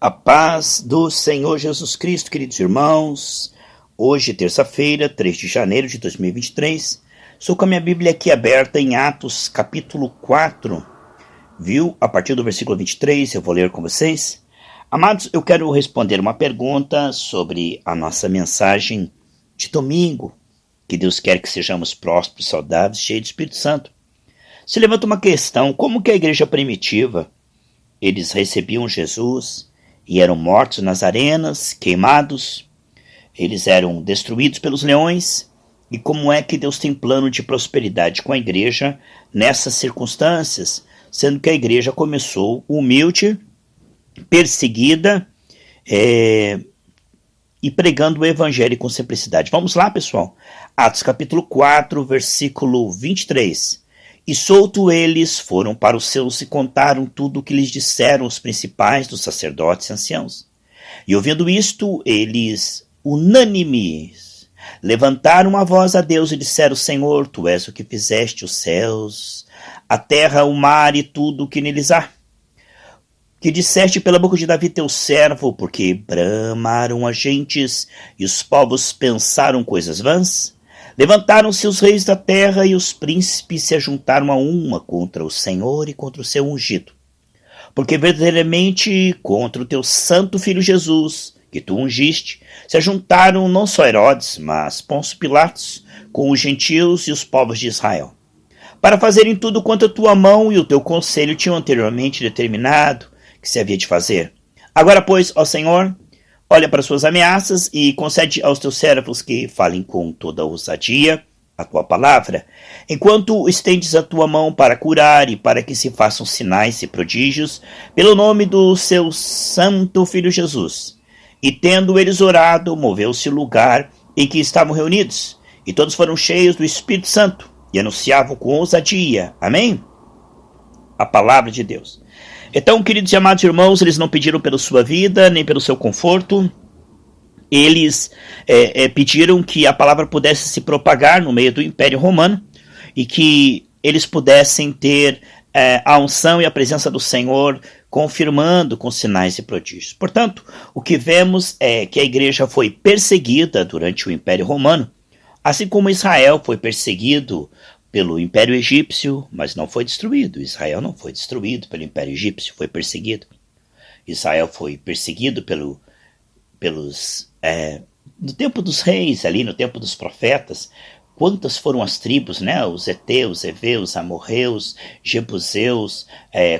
A paz do Senhor Jesus Cristo, queridos irmãos. Hoje, terça-feira, 3 de janeiro de 2023. Estou com a minha Bíblia aqui aberta em Atos, capítulo 4. Viu? A partir do versículo 23, eu vou ler com vocês. Amados, eu quero responder uma pergunta sobre a nossa mensagem de domingo. Que Deus quer que sejamos prósperos, saudáveis, cheios do Espírito Santo. Se levanta uma questão: como que a igreja primitiva, eles recebiam Jesus e eram mortos nas arenas, queimados, eles eram destruídos pelos leões, e como é que Deus tem plano de prosperidade com a igreja nessas circunstâncias, sendo que a igreja começou humilde, perseguida, e pregando o evangelho com simplicidade. Vamos lá, pessoal. Atos capítulo 4, versículo 23. E solto eles foram para os seus e contaram tudo o que lhes disseram os principais dos sacerdotes e anciãos. E ouvindo isto, eles, unânimes, levantaram a voz a Deus e disseram: Senhor, tu és o que fizeste os céus, a terra, o mar e tudo o que neles há. Que disseste pela boca de Davi teu servo, porque bramaram as gentes e os povos pensaram coisas vãs. Levantaram-se os reis da terra e os príncipes se ajuntaram a uma contra o Senhor e contra o seu ungido. Porque verdadeiramente contra o teu santo filho Jesus, que tu ungiste, se ajuntaram não só Herodes, mas Pôncio Pilatos, com os gentios e os povos de Israel, para fazerem tudo quanto a tua mão e o teu conselho tinham anteriormente determinado que se havia de fazer. Agora, pois, ó Senhor, olha para suas ameaças e concede aos teus servos que falem com toda ousadia a tua palavra, enquanto estendes a tua mão para curar e para que se façam sinais e prodígios pelo nome do seu santo filho Jesus. E tendo eles orado, moveu-se o lugar em que estavam reunidos, e todos foram cheios do Espírito Santo e anunciavam com ousadia. Amém? A palavra de Deus. Então, queridos e amados irmãos, eles não pediram pela sua vida, nem pelo seu conforto. Eles pediram que a palavra pudesse se propagar no meio do Império Romano e que eles pudessem ter a unção e a presença do Senhor confirmando com sinais e prodígios. Portanto, o que vemos é que a igreja foi perseguida durante o Império Romano, assim como Israel foi perseguido pelo Império Egípcio, mas não foi destruído. Israel não foi destruído pelo Império Egípcio, foi perseguido. Israel foi perseguido no tempo dos reis, ali no tempo dos profetas. Quantas foram as tribos, né? Os heteus, heveus, amorreus, jebuseus,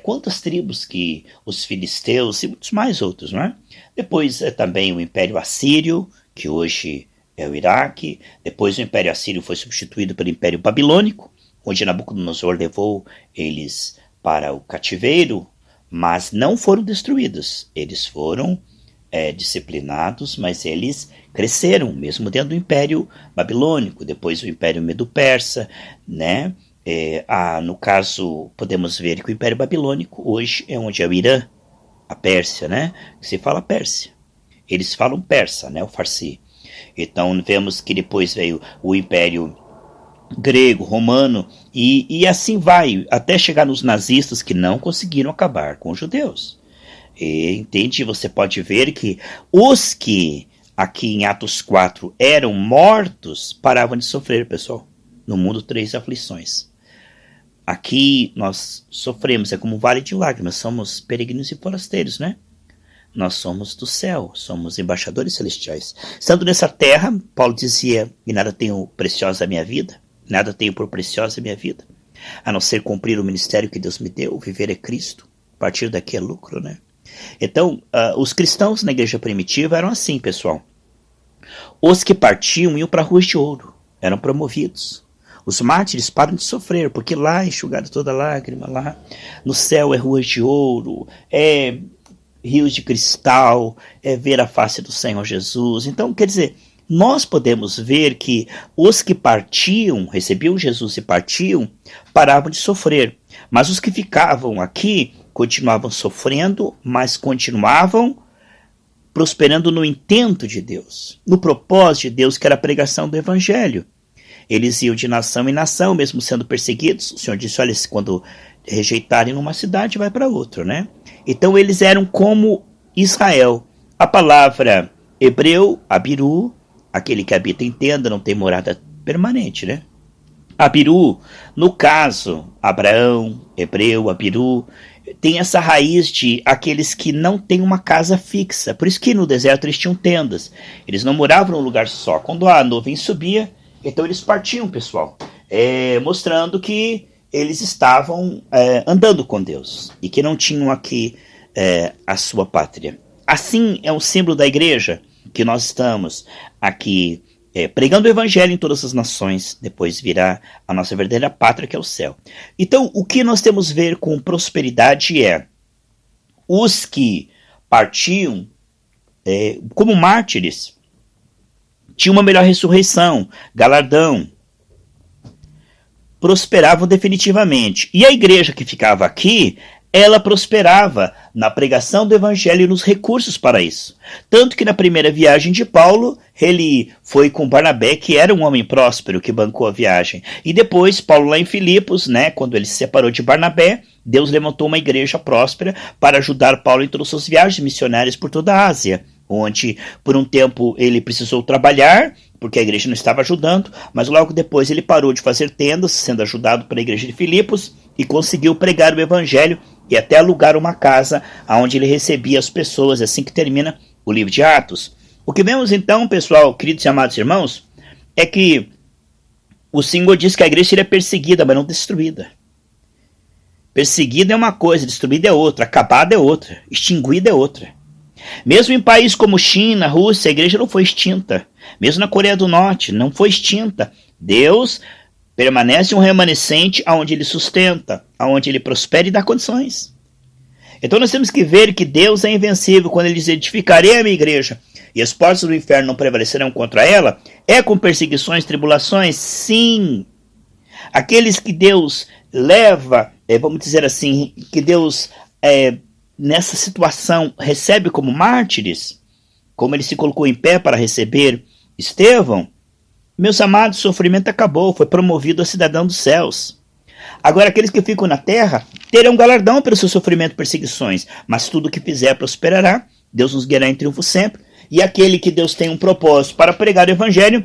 quantas tribos que os filisteus e muitos mais outros, não é? Depois também o Império Assírio, que hoje é o Iraque. Depois o Império Assírio foi substituído pelo Império Babilônico, onde Nabucodonosor levou eles para o cativeiro, mas não foram destruídos. Eles foram disciplinados, mas eles cresceram, mesmo dentro do Império Babilônico. Depois o Império Medo-Persa, né? No caso, podemos ver que o Império Babilônico hoje é onde é o Irã, a Pérsia, né? Que se fala Pérsia. Eles falam persa, né? O farsi. Então vemos que depois veio o Império Grego, Romano, e assim vai, até chegar nos nazistas, que não conseguiram acabar com os judeus. Entende? Você pode ver que os que aqui em Atos 4 eram mortos paravam de sofrer, pessoal. No mundo, 3 aflições. Aqui nós sofremos, é como um vale de lágrimas, somos peregrinos e forasteiros, né? Nós somos do céu, somos embaixadores celestiais. Estando nessa terra, Paulo dizia: e nada tenho preciosa a minha vida, nada tenho por preciosa a minha vida, a não ser cumprir o ministério que Deus me deu. Viver é Cristo, partir daqui é lucro, né? Então, os cristãos na igreja primitiva eram assim, pessoal. Os que partiam iam para ruas de ouro, eram promovidos. Os mártires param de sofrer, porque lá enxugaram toda lágrima, lá no céu é ruas de ouro, rios de cristal, ver a face do Senhor Jesus. Então, quer dizer, nós podemos ver que os que partiam, recebiam Jesus e partiam, paravam de sofrer. Mas os que ficavam aqui continuavam sofrendo, mas continuavam prosperando no intento de Deus, no propósito de Deus, que era a pregação do Evangelho. Eles iam de nação em nação, mesmo sendo perseguidos. O Senhor disse: olha, quando rejeitarem numa cidade, vai para outra, né? Então eles eram como Israel. A palavra hebreu, abiru, aquele que habita em tenda, não tem morada permanente, né? Abiru, no caso, Abraão, hebreu, abiru, tem essa raiz de aqueles que não têm uma casa fixa. Por isso que no deserto eles tinham tendas. Eles não moravam num lugar só. Quando a nuvem subia, então eles partiam, pessoal. Mostrando que eles estavam andando com Deus e que não tinham aqui a sua pátria. Assim é um símbolo da igreja que nós estamos aqui pregando o evangelho em todas as nações, depois virá a nossa verdadeira pátria, que é o céu. Então, o que nós temos a ver com prosperidade é os que partiam como mártires, tinham uma melhor ressurreição, galardão, prosperavam definitivamente. E a igreja que ficava aqui, ela prosperava na pregação do evangelho e nos recursos para isso. Tanto que na primeira viagem de Paulo, ele foi com Barnabé, que era um homem próspero, que bancou a viagem. E depois, Paulo lá em Filipos, né, quando ele se separou de Barnabé, Deus levantou uma igreja próspera para ajudar Paulo em todas as suas viagens missionárias por toda a Ásia, onde por um tempo ele precisou trabalhar, porque a igreja não estava ajudando, mas logo depois ele parou de fazer tendas, sendo ajudado pela igreja de Filipos, e conseguiu pregar o evangelho e até alugar uma casa onde ele recebia as pessoas, assim que termina o livro de Atos. O que vemos então, pessoal, queridos e amados irmãos, é que o Senhor diz que a igreja seria perseguida, mas não destruída. Perseguida é uma coisa, destruída é outra, acabada é outra, extinguida é outra. Mesmo em países como China, Rússia, a igreja não foi extinta. Mesmo na Coreia do Norte, não foi extinta. Deus permanece um remanescente aonde ele sustenta, aonde ele prospera e dá condições. Então nós temos que ver que Deus é invencível quando ele diz: edificarei a minha igreja e as portas do inferno não prevalecerão contra ela. É com perseguições, tribulações? Sim. Aqueles que Deus leva, vamos dizer assim, que Deus nessa situação recebe como mártires, como ele se colocou em pé para receber Estevão, meus amados, o sofrimento acabou, foi promovido a cidadão dos céus. Agora, aqueles que ficam na terra terão galardão pelo seu sofrimento e perseguições, mas tudo o que fizer prosperará, Deus nos guiará em triunfo sempre, e aquele que Deus tem um propósito para pregar o evangelho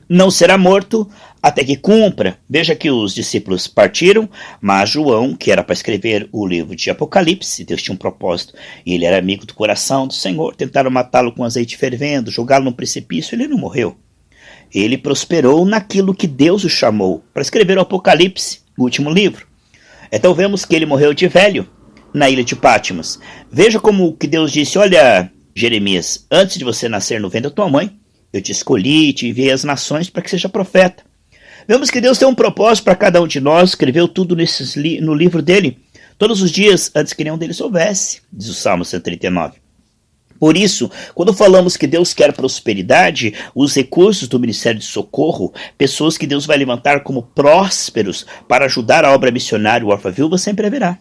não será morto até que cumpra. Veja que os discípulos partiram, mas João, que era para escrever o livro de Apocalipse, Deus tinha um propósito, e ele era amigo do coração do Senhor, tentaram matá-lo com azeite fervendo, jogá-lo num precipício, ele não morreu. Ele prosperou naquilo que Deus o chamou para escrever o Apocalipse, o último livro. Então vemos que ele morreu de velho na ilha de Patmos. Veja como que Deus disse: olha, Jeremias, antes de você nascer no ventre da tua mãe, eu te escolhi, te enviei às nações para que seja profeta. Vemos que Deus tem um propósito para cada um de nós, escreveu tudo no livro dele, todos os dias antes que nenhum deles houvesse, diz o Salmo 139. Por isso, quando falamos que Deus quer prosperidade, os recursos do Ministério de Socorro, pessoas que Deus vai levantar como prósperos para ajudar a obra missionária, o órfão-viúva, sempre haverá.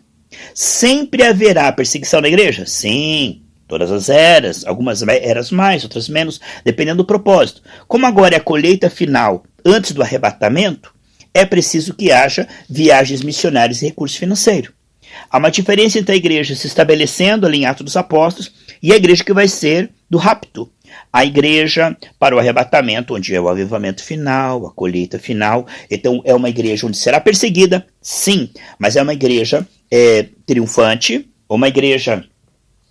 Sempre haverá perseguição na igreja? Sim, todas as eras, algumas eras mais, outras menos, dependendo do propósito. Como agora é a colheita final, antes do arrebatamento, é preciso que haja viagens missionárias e recurso financeiro. Há uma diferença entre a igreja se estabelecendo ali em Atos dos Apóstolos e a igreja que vai ser do rapto. A igreja para o arrebatamento, onde é o avivamento final, a colheita final. Então é uma igreja onde será perseguida, sim, mas é uma igreja triunfante, uma igreja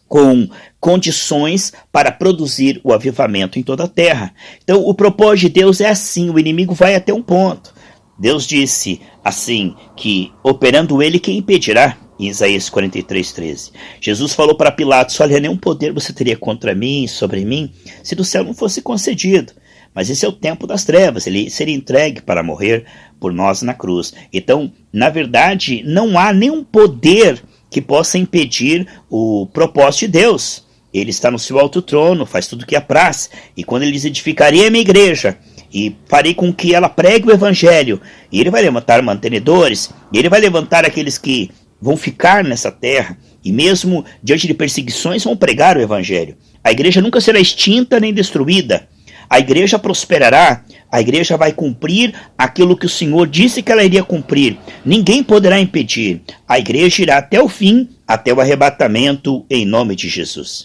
com condições para produzir o avivamento em toda a terra. Então o propósito de Deus é assim, o inimigo vai até um ponto. Deus disse assim, que operando ele, quem impedirá? Em Isaías 43:13. Jesus falou para Pilatos: olha, nenhum poder você teria contra mim, sobre mim, se do céu não fosse concedido. Mas esse é o tempo das trevas, ele seria entregue para morrer por nós na cruz. Então, na verdade, não há nenhum poder que possa impedir o propósito de Deus. Ele está no seu alto trono, faz tudo o que apraz. E quando ele diz: edificarei a minha igreja e farei com que ela pregue o evangelho, e ele vai levantar mantenedores, e ele vai levantar aqueles que vão ficar nessa terra, e mesmo diante de perseguições vão pregar o evangelho. A igreja nunca será extinta nem destruída. A igreja prosperará, a igreja vai cumprir aquilo que o Senhor disse que ela iria cumprir. Ninguém poderá impedir. A igreja irá até o fim, até o arrebatamento, em nome de Jesus.